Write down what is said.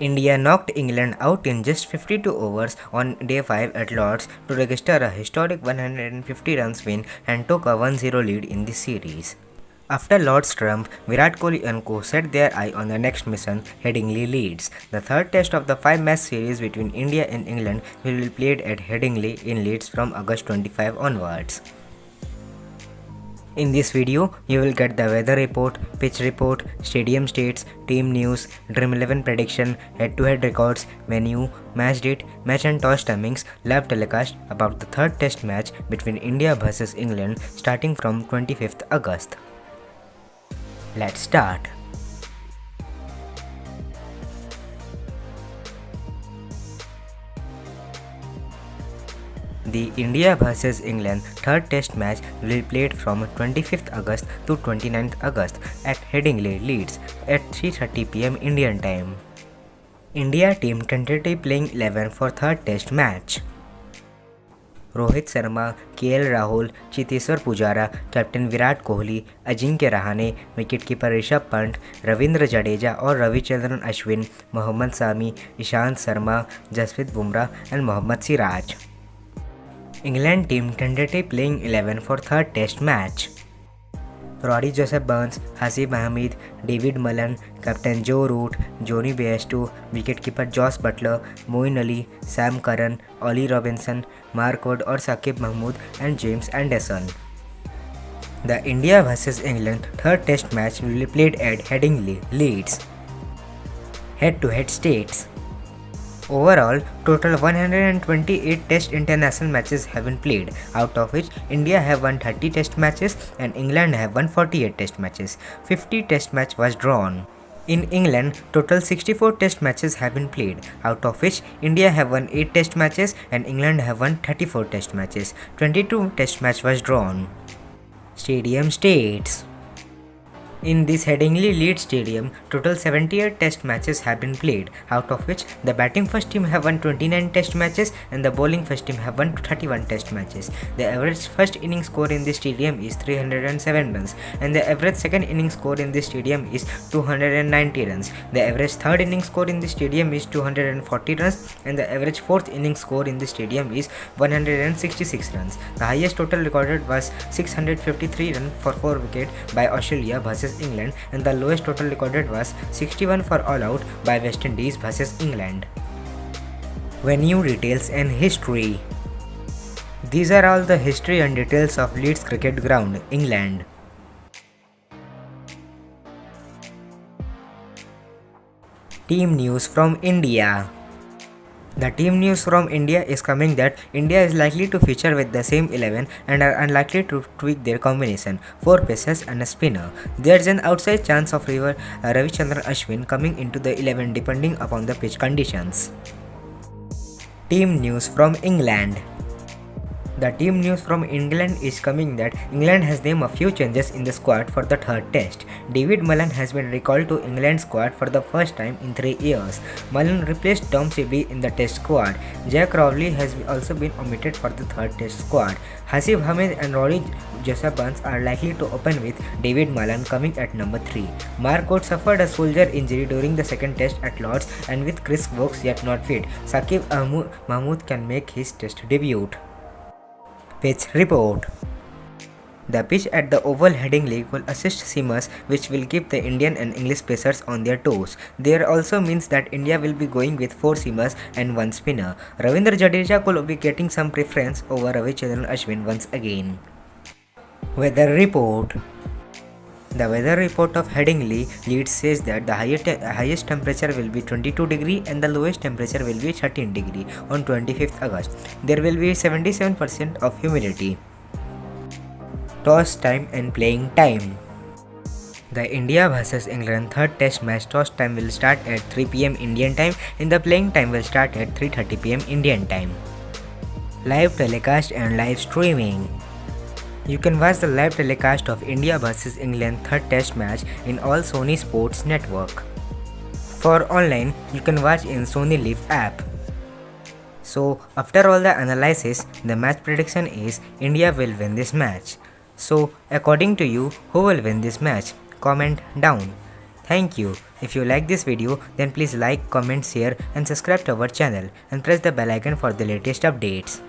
India knocked England out in just 52 overs on day 5 at Lord's to register a historic 150 runs win and took a 1-0 lead in the series. After Lord's trump, Virat Kohli and co set their eye on the next mission, Headingley Leeds. The third test of the 5-match series between India and England will be played at Headingley in Leeds from August 25 onwards. In this video, you will get the weather report, pitch report, stadium states, team news, Dream 11 prediction, head-to-head records, venue, match date, match and toss timings, live telecast about the third test match between India vs England starting from 25th August. Let's start. The India vs England third test match will be played from 25th August to 29th August at Headingley, Leeds at 3:30 pm Indian time. India team tentatively playing 11 for third test match. Rohit Sharma, KL Rahul, Cheteshwar Pujara, captain Virat Kohli, Ajinkya Rahane, wicketkeeper Rishabh Pant, Ravindra Jadeja और रविचंद्रन अश्विन, मोहम्मद सामी, Ishant Sharma, Jasprit Bumrah and Mohammad Siraj. England team tentatively playing 11 for third test match. Rory Joseph Burns, Hasib Ahmed, David Mullen, Captain Joe Root, Johnny Bairstow, wicketkeeper Josh Butler, Moeen Ali, Sam Curran, Ollie Robinson, Mark Wood और Saqib Mahmood and James Anderson. The India vs England third test match will be played at Headingley, Leeds. Head-to-head states. Overall, total 128 Test international matches have been played, out of which India have won 30 Test matches and England have won 48 Test matches. 50 Test match was drawn. In England, total 64 Test matches have been played, out of which India have won 8 Test matches and England have won 34 Test matches. 22 Test match was drawn. Stadium states. In this Headingley Leeds Stadium, total 78 test matches have been played, out of which the batting first team have won 29 test matches and the bowling first team have won 31 test matches. The average first innings score in this stadium is 307 runs and the average second innings score in this stadium is 290 runs. The average third innings score in this stadium is 240 runs and the average fourth innings score in this stadium is 166 runs. The highest total recorded was 653 runs for 4 wickets by Australia vs England and the lowest total recorded was 61 for all out by West Indies vs England. Venue details and history. These are all the history and details of Leeds Cricket Ground, England. Team news from India. The team news from India is coming that India is likely to feature with the same 11 and are unlikely to tweak their combination, 4 pacers and a spinner. There is an outside chance of Ravichandran Ashwin coming into the 11 depending upon the pitch conditions. Team news from England. The team news from England is coming that England has named a few changes in the squad for the third test. David Mullen has been recalled to England's squad for the first time in 3 years. Mullen replaced Tom Sibley in the test squad. Jack Rowley has also been omitted for the third test squad. Hasib Ahmed and Rory Joseph Burns are likely to open with David Mullen coming at number 3. Mark Wood suffered a shoulder injury during the second test at Lord's and with Chris Woakes yet not fit, Sakiब Mahmood can make his test debut. Pitch report. The pitch at the Oval Headingley will assist seamers, which will keep the Indian and English pacers on their toes. There also means that India will be going with 4 seamers and 1 spinner. Ravindra Jadeja could be getting some preference over Ravichandran Ashwin once again. Weather report. The weather report of Headingley, Leeds says that the highest temperature will be 22 degree and the lowest temperature will be 13 degree on 25th August. There will be 77% of humidity. Toss time and playing time. The India vs England third test match toss time will start at 3 pm Indian time and the playing time will start at 3:30 pm Indian time. Live telecast and live streaming. You can watch the live telecast of India vs England third test match in all Sony Sports network. For online, you can watch in Sony Live app. So after all the analysis, the match prediction is India will win this match. So according to you, who will win this match? Comment down. Thank you. If you like this video, then please like, comment, share and subscribe to our channel and press the bell icon for the latest updates.